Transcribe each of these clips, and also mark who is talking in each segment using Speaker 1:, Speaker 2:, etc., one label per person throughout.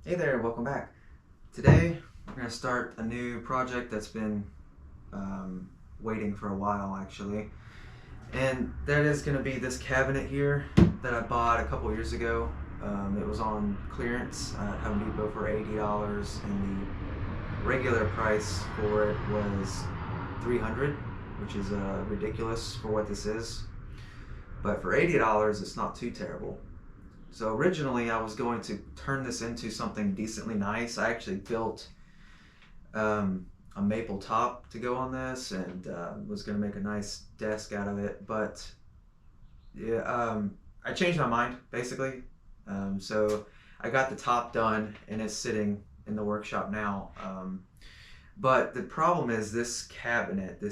Speaker 1: Hey there, welcome back. Today we're going to start a new project that's been waiting for a while actually. And that is going to be this cabinet here that I bought a couple years ago. It was on clearance at Home Depot for $80 and the regular price for it was $300, which is ridiculous for what this is. But for $80 it's not too terrible. So originally I was going to turn this into something decently nice. I actually built a maple top to go on this and was going to make a nice desk out of it. But yeah, I changed my mind basically. So I got the top done and it's sitting in the workshop now. But the problem is this cabinet,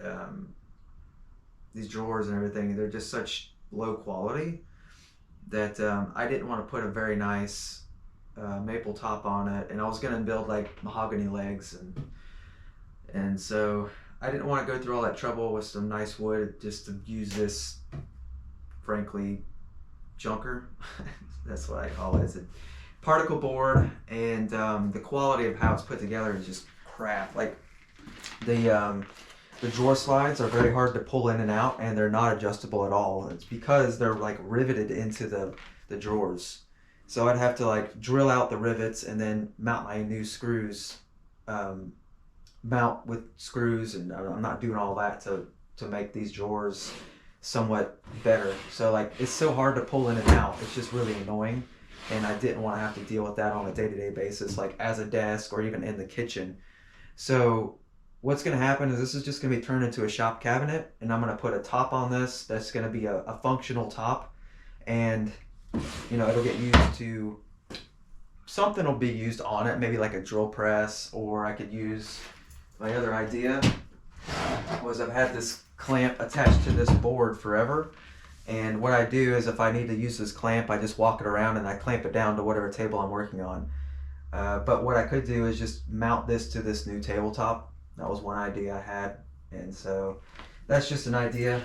Speaker 1: um, these drawers and everything, they're just such low quality that I didn't want to put a very nice maple top on it, and I was gonna build like mahogany legs, and so I didn't want to go through all that trouble with some nice wood just to use this, frankly, junker. That's what I call it. It's a particle board, and the quality of how it's put together is just crap. Like the the drawer slides are very hard to pull in and out, and they're not adjustable at all. It's because they're like riveted into the drawers. So I'd have to like drill out the rivets and then mount my new screws, um, mount with screws, and I'm not doing all that to make these drawers somewhat better. So like it's so hard to pull in and out. It's just really annoying, and I didn't want to have to deal with that on a day-to-day basis, like as a desk or even in the kitchen. So what's going to happen is this is just going to be turned into a shop cabinet, and I'm going to put a top on this that's going to be a functional top, and it'll get used to something will be used on it, maybe like a drill press, or I could use my other idea was I've had this clamp attached to this board forever, and what I do is if I need to use this clamp, I just walk it around and I clamp it down to whatever table I'm working on. But what I could do is just mount this to this new tabletop. That was one idea I had, and so that's just an idea.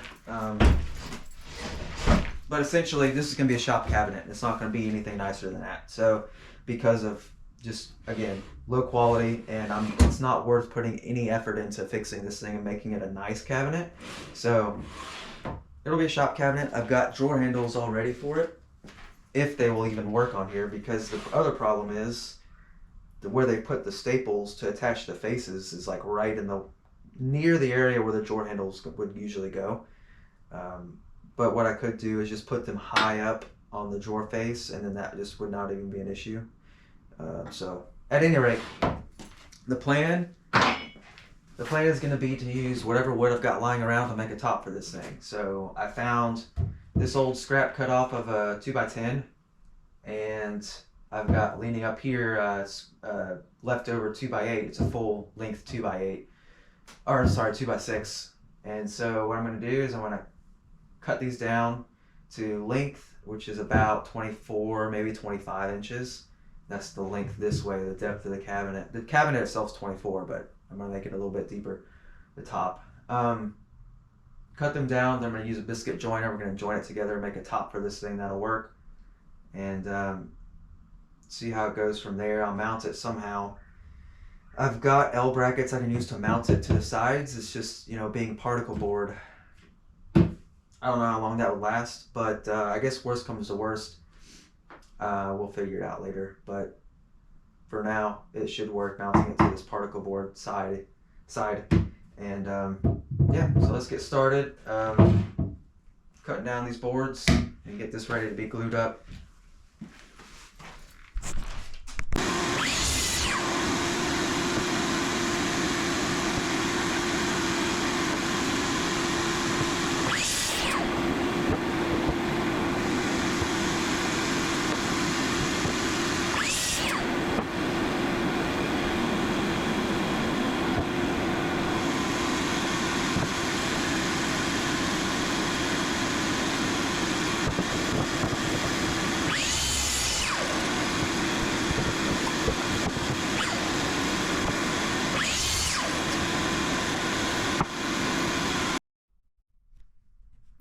Speaker 1: But essentially, this is going to be a shop cabinet. It's not going to be anything nicer than that. So, because of just again low quality, and it's not worth putting any effort into fixing this thing and making it a nice cabinet. So, it'll be a shop cabinet. I've got drawer handles all ready for it, if they will even work on here. Because the other problem is where they put the staples to attach the faces is like right in the near the area where the drawer handles would usually go. But what I could do is just put them high up on the drawer face, and then that just would not even be an issue. So at any rate, the plan the plan is going to be to use whatever wood I've got lying around to make a top for this thing. So I found this old scrap cut off of a 2x10, and I've got leaning up here leftover 2x8. It's a full length 2x8, or sorry, 2x6. And so what I'm going to do is I'm going to cut these down to length, which is about 24, maybe 25 inches. That's the length this way, the depth of the cabinet. The cabinet itself is 24, but I'm going to make it a little bit deeper, the top. Cut them down, then I'm going to use a biscuit joiner. We're going to join it together and make a top for this thing that'll work. And see how it goes from there. I'll mount it somehow. I've got L brackets I can use to mount it to the sides. It's just, being particle board, I don't know how long that would last, but I guess worst comes to worst. We'll figure it out later, but for now it should work, mounting it to this particle board side. And yeah, so let's get started cutting down these boards and get this ready to be glued up.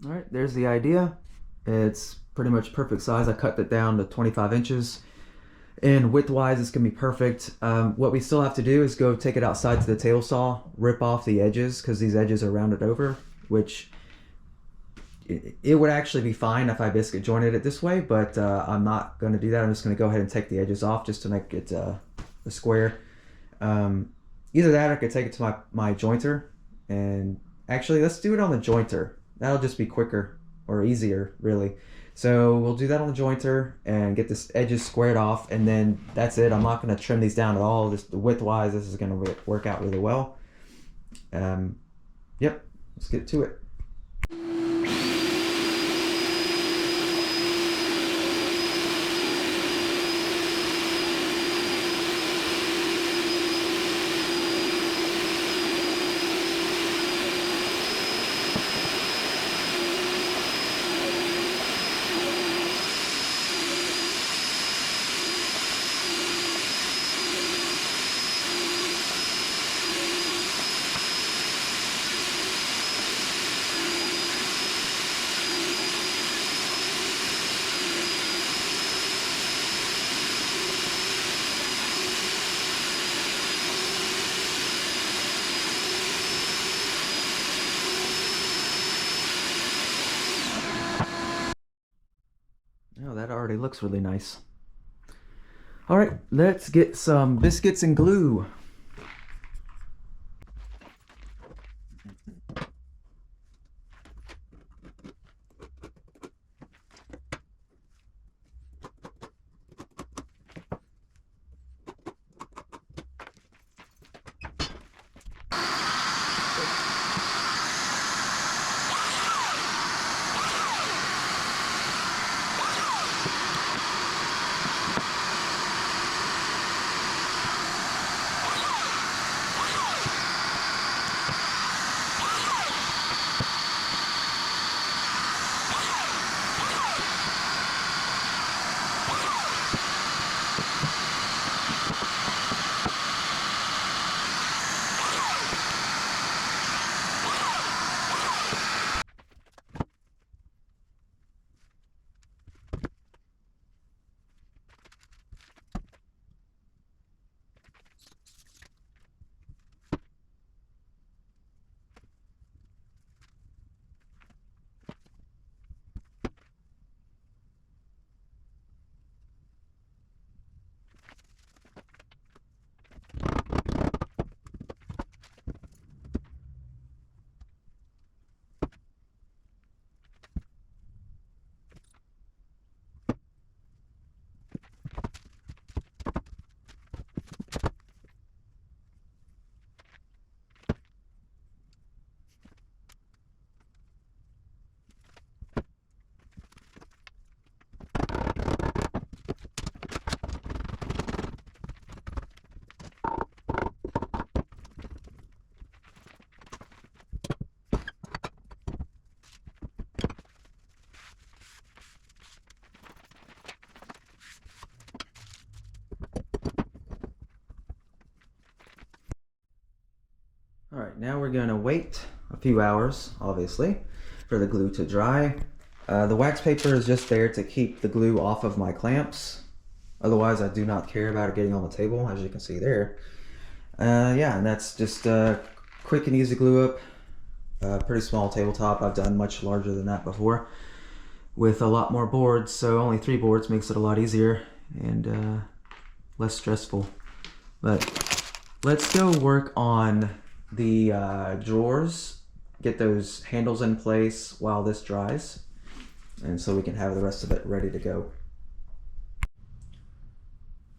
Speaker 1: All right, there's the idea. It's pretty much perfect size. I cut it down to 25 inches. And width-wise, it's gonna be perfect. What we still have to do is go take it outside to the table saw, rip off the edges because these edges are rounded over, which it would actually be fine if I biscuit jointed it this way, but I'm not going to do that. I'm just going to go ahead and take the edges off just to make it a square. Either that or I could take it to my jointer. And actually, let's do it on the jointer. That'll just be quicker or easier, really. So we'll do that on the jointer and get this edges squared off, and then that's it. I'm not going to trim these down at all. Just width-wise, this is going to work out really well. Yep, let's get to it. Oh, that already looks really nice. All right, let's get some biscuits and glue. All right, now we're gonna wait a few hours, obviously, for the glue to dry. The wax paper is just there to keep the glue off of my clamps. Otherwise, I do not care about it getting on the table, as you can see there. Yeah, and that's just quick and easy glue up. Pretty small tabletop. I've done much larger than that before with a lot more boards, so only 3 boards makes it a lot easier and less stressful. But let's go work on the drawers, get those handles in place while this dries, and so we can have the rest of it ready to go.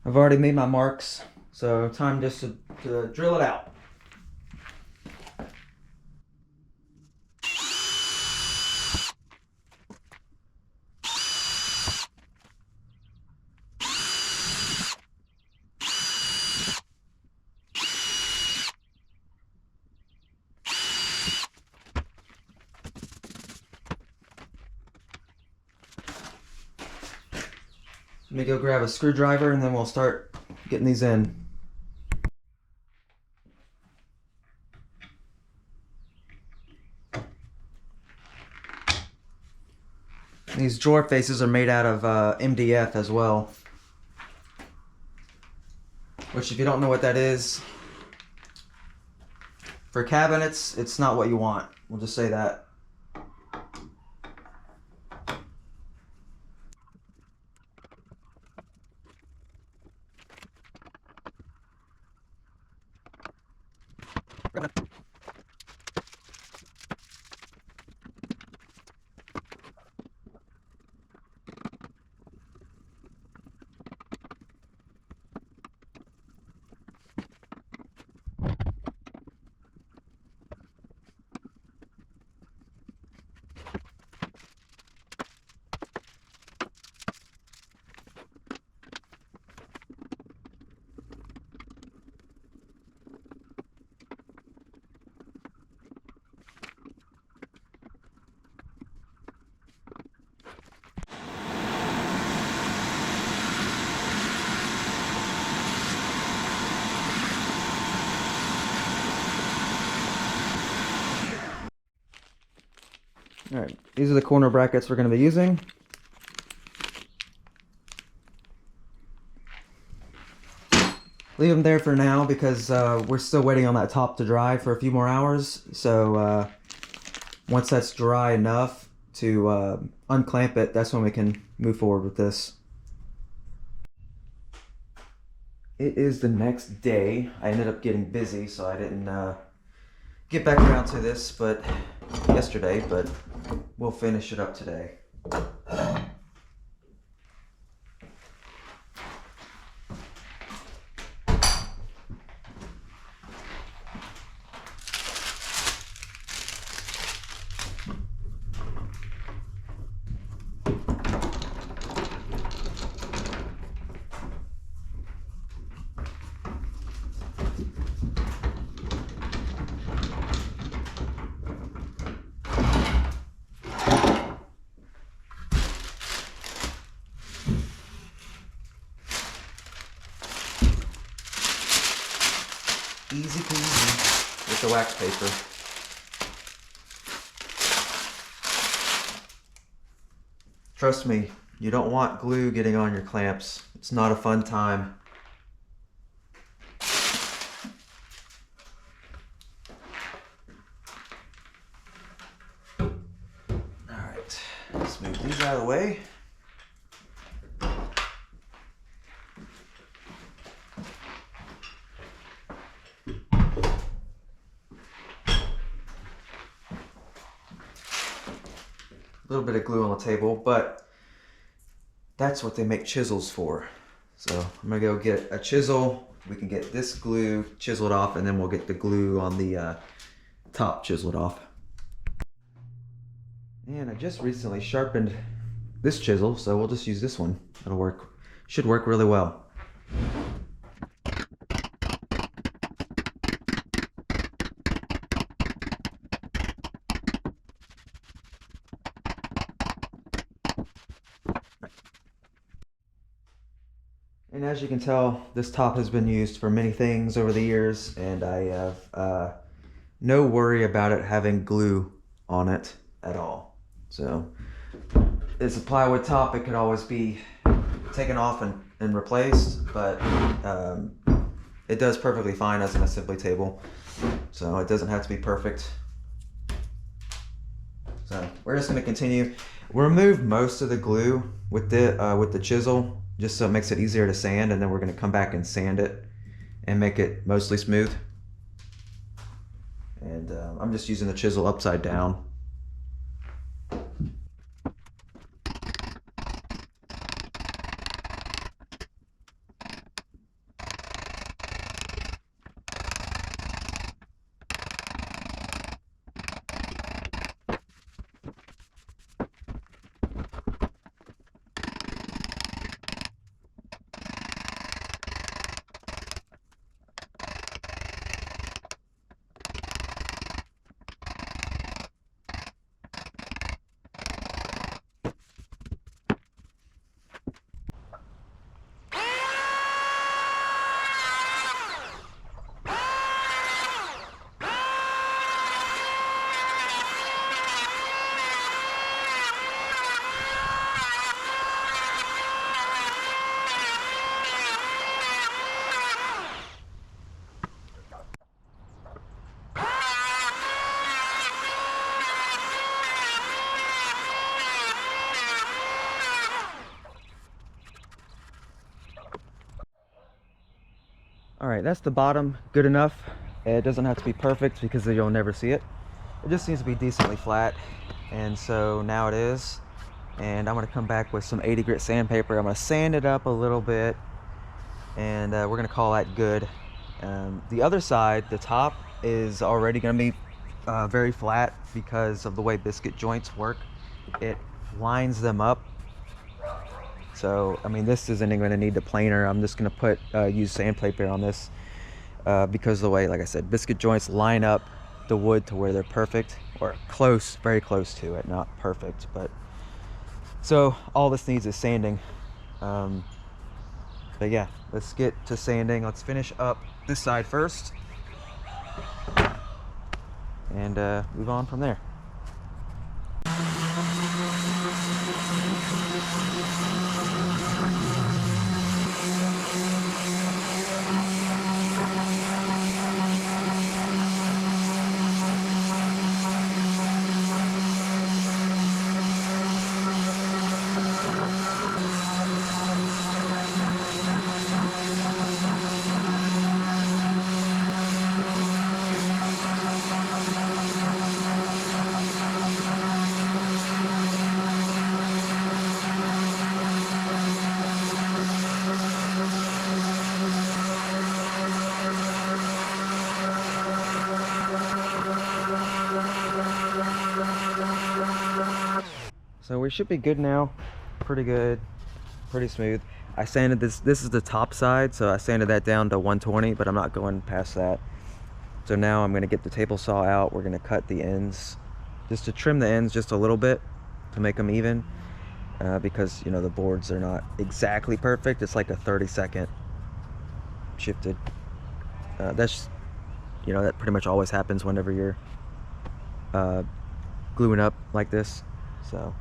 Speaker 1: I've already made my marks, so time just to drill it out. Let me go grab a screwdriver and then we'll start getting these in. These drawer faces are made out of MDF as well. which if you don't know what that is, for cabinets, it's not what you want. We'll just say that. Alright, these are the corner brackets we're going to be using. Leave them there for now because we're still waiting on that top to dry for a few more hours. So once that's dry enough to unclamp it, that's when we can move forward with this. It is the next day. I ended up getting busy, so I didn't get back around to this yesterday, but we'll finish it up today. Easy peasy with the wax paper. Trust me, you don't want glue getting on your clamps. It's not a fun time. Alright, let's move these out of the way. A little bit of glue on the table, but that's what they make chisels for. So I'm gonna go get a chisel. We can get this glue chiseled off, and then we'll get the glue on the top chiseled off. And I just recently sharpened this chisel, so we'll just use this one. It'll work, should work really well. And as you can tell, this top has been used for many things over the years, and I have no worry about it having glue on it at all. So it's a plywood top. It could always be taken off and replaced, but it does perfectly fine as an assembly table. So it doesn't have to be perfect. So we're just going to continue. We'll remove most of the glue with the chisel, just so it makes it easier to sand, and then we're going to come back and sand it and make it mostly smooth. And I'm just using the chisel upside down. All right, that's the bottom, good enough. It doesn't have to be perfect because you'll never see it. It just needs to be decently flat. And so now it is. And I'm gonna come back with some 80 grit sandpaper. I'm gonna sand it up a little bit, and we're gonna call that good. The other side, the top, is already gonna be very flat because of the way biscuit joints work. It lines them up. So, I mean, this isn't even gonna need the planer. I'm just gonna use sandpaper on this because of the way, like I said, biscuit joints line up the wood to where they're perfect, or close, very close to it, not perfect, but so all this needs is sanding. But yeah, let's get to sanding. Let's finish up this side first and move on from there. So we should be good now. Pretty good, pretty smooth. I sanded this is the top side, so I sanded that down to 120, but I'm not going past that. So now I'm gonna get the table saw out. We're gonna cut the ends, just to trim the ends just a little bit to make them even, because, you know, the boards are not exactly perfect. It's like a 30-second shifted. That's, you know, that pretty much always happens whenever you're gluing up like this. So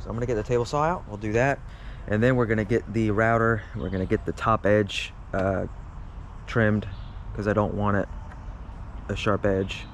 Speaker 1: I'm gonna get the table saw out. We'll do that, and then we're gonna get the router. We're gonna get the top edge trimmed because I don't want it a sharp edge.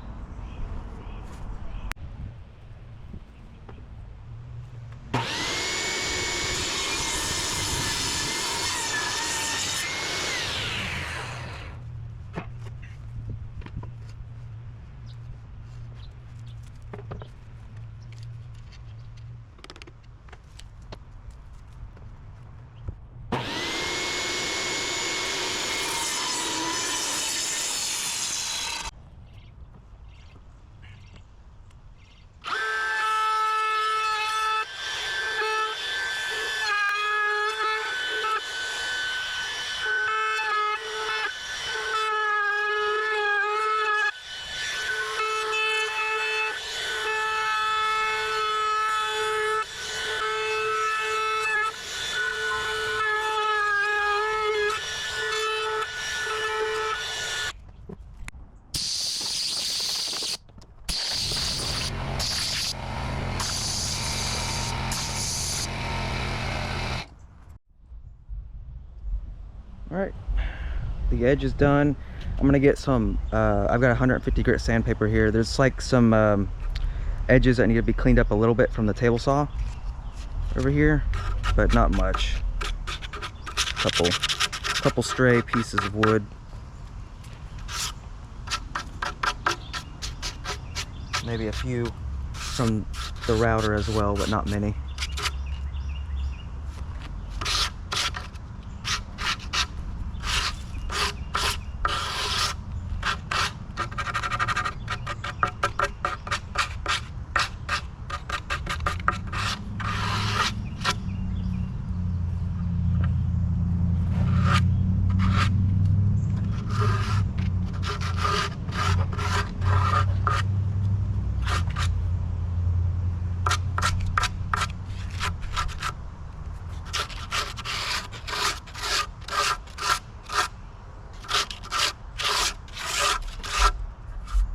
Speaker 1: All right, the edge is done. I'm gonna get some, I've got 150 grit sandpaper here. There's like some edges that need to be cleaned up a little bit from the table saw over here, but not much. Couple stray pieces of wood. Maybe a few from the router as well, but not many.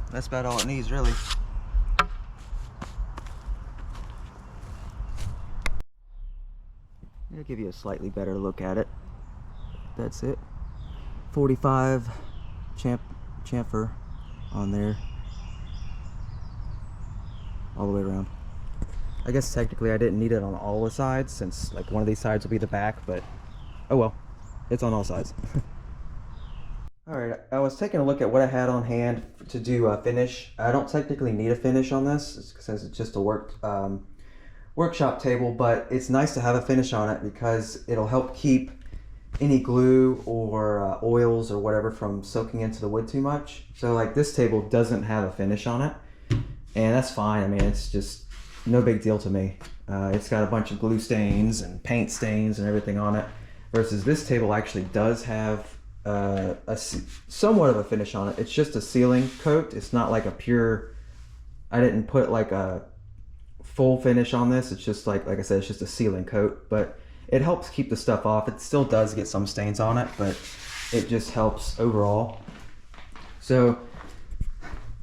Speaker 1: That's about all it needs, really. I'll give you a slightly better look at it. That's it. 45 chamfer on there, all the way around. I guess technically I didn't need it on all the sides, since like one of these sides will be the back, but oh well, it's on all sides. All right, I was taking a look at what I had on hand to do a finish. I don't technically need a finish on this since it's just a workshop table, but it's nice to have a finish on it because it'll help keep any glue or oils or whatever from soaking into the wood too much. So like this table doesn't have a finish on it, and that's fine. I mean, it's just no big deal to me. It's got a bunch of glue stains and paint stains and everything on it, versus this table actually does have somewhat of a finish on it. It's just a sealing coat. It's not like a pure, I didn't put like a full finish on this. It's just like I said, it's just a sealing coat, but it helps keep the stuff off. It still does get some stains on it, but it just helps overall. So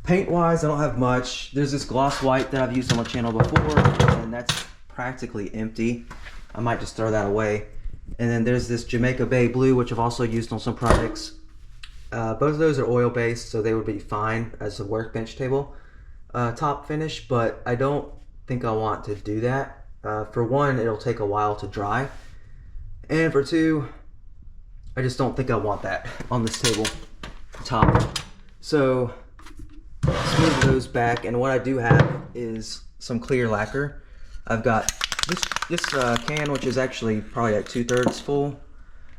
Speaker 1: paint wise, I don't have much. There's this gloss white that I've used on my channel before, and that's practically empty. I might just throw that away. And then there's this Jamaica Bay blue, which I've also used on some projects. Both of those are oil based, so they would be fine as a workbench table top finish, but I don't think I want to do that. For one, it'll take a while to dry, and for two, I just don't think I want that on this table top. So let's move those back, and what I do have is some clear lacquer. I've got this can, which is actually probably at 2/3 full,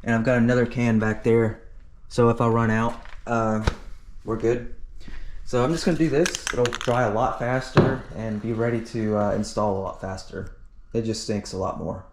Speaker 1: and I've got another can back there, so if I run out, we're good. So I'm just gonna do this. It'll dry a lot faster and be ready to install a lot faster. It just stinks a lot more.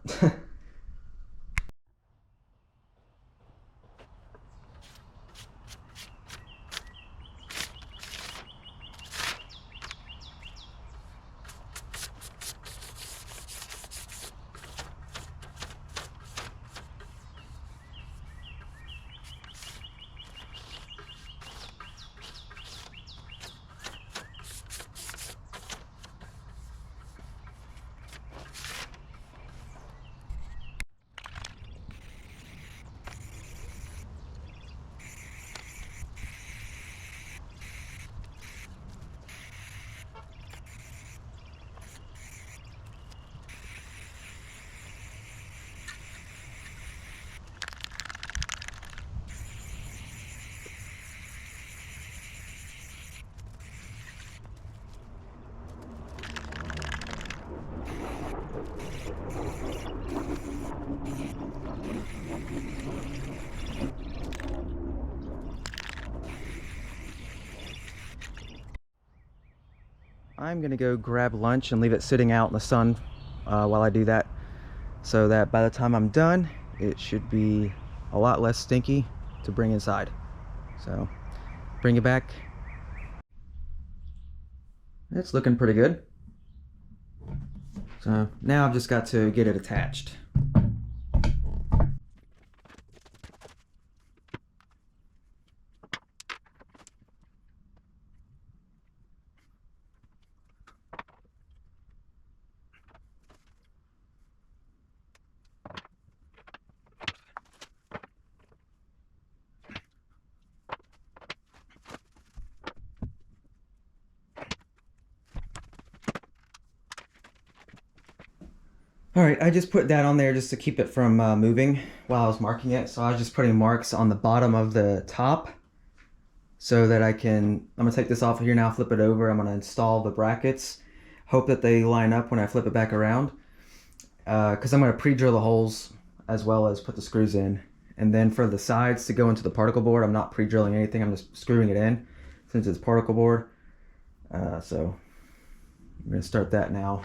Speaker 1: I'm gonna go grab lunch and leave it sitting out in the sun while I do that, so that by the time I'm done, it should be a lot less stinky to bring inside. So bring it back. It's looking pretty good. So now I've just got to get it attached. All right, I just put that on there just to keep it from moving while I was marking it. So I was just putting marks on the bottom of the top so that I'm gonna take this off of here now, flip it over. I'm gonna install the brackets. Hope that they line up when I flip it back around. Because I'm gonna pre-drill the holes as well as put the screws in. And then for the sides to go into the particle board, I'm not pre-drilling anything, I'm just screwing it in since it's particle board. So I'm gonna start that now.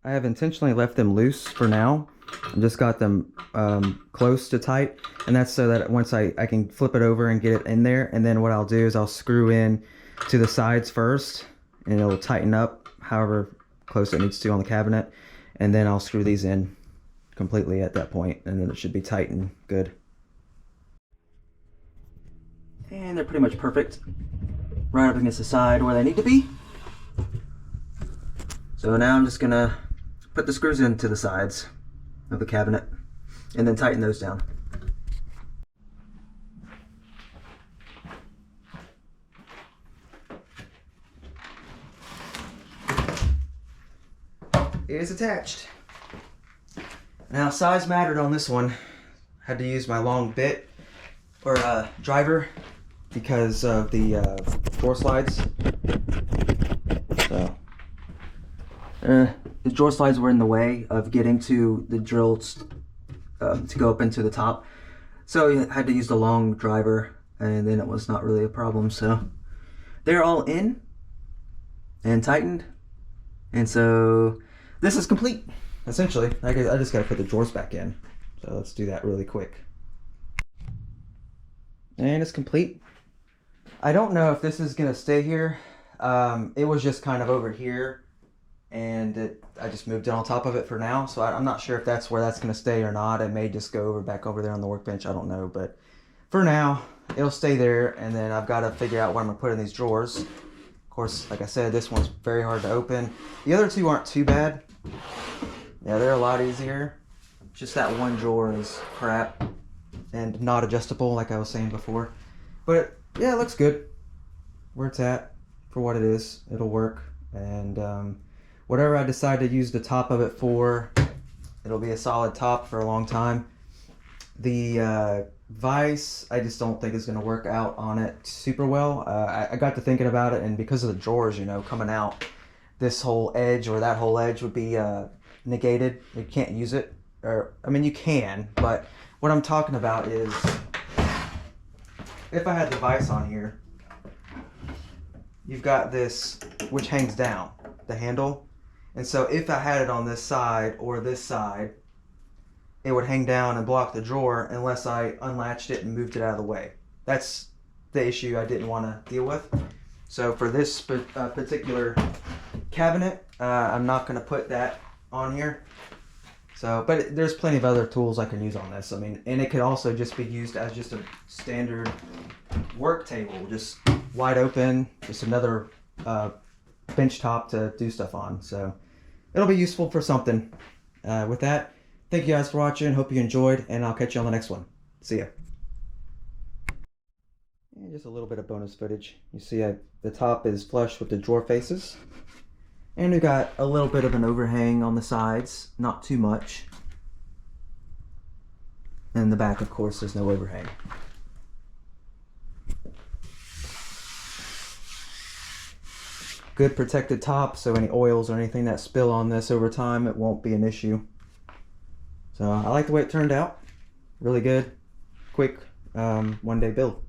Speaker 1: I have intentionally left them loose for now. I just got them close to tight, and that's so that once I can flip it over and get it in there, and then what I'll do is I'll screw in to the sides first, and it'll tighten up however close it needs to on the cabinet, and then I'll screw these in completely at that point, and then it should be tight and good. And they're pretty much perfect, right up against the side where they need to be. So now I'm just gonna put the screws into the sides of the cabinet and then tighten those down. It is attached. Now size mattered on this one. I had to use my long bit or driver because of the drawer slides. So the drawer slides were in the way of getting to the drills to go up into the top. So I had to use the long driver, and then it was not really a problem. So they're all in and tightened, and so this is complete. Essentially, I just gotta put the drawers back in. So let's do that really quick. And it's complete. I don't know if this is gonna stay here. It was just kind of over here, and I just moved it on top of it for now. So I'm not sure if that's where that's gonna stay or not. It may just go back over there on the workbench. I don't know, but for now, it'll stay there. And then I've got to figure out where I'm gonna put in these drawers. Of course, like I said, this one's very hard to open. The other two aren't too bad. Yeah, they're a lot easier. Just that one drawer is crap and not adjustable like I was saying before. But yeah, it looks good where it's at for what it is. It'll work. And whatever I decide to use the top of it for, it'll be a solid top for a long time. The vise, I just don't think is going to work out on it super well. I got to thinking about it, and because of the drawers, you know, coming out, this whole edge or that whole edge would be negated. You can't use it. Or, I mean, you can, but what I'm talking about is if I had the vise on here, you've got this, which hangs down, the handle. And so if I had it on this side or this side, it would hang down and block the drawer unless I unlatched it and moved it out of the way. That's the issue I didn't want to deal with. So for this particular cabinet, I'm not going to put that on here. So, but there's plenty of other tools I can use on this. I mean, and it could also just be used as just a standard work table, just wide open, just another bench top to do stuff on. So it'll be useful for something. With that, thank you guys for watching. Hope you enjoyed, and I'll catch you on the next one. See ya. And just a little bit of bonus footage. You see the top is flush with the drawer faces. And we got a little bit of an overhang on the sides, not too much. And the back, of course, there's no overhang. Good protected top, so any oils or anything that spill on this over time, it won't be an issue. So I like the way it turned out. Really good, quick, one-day build.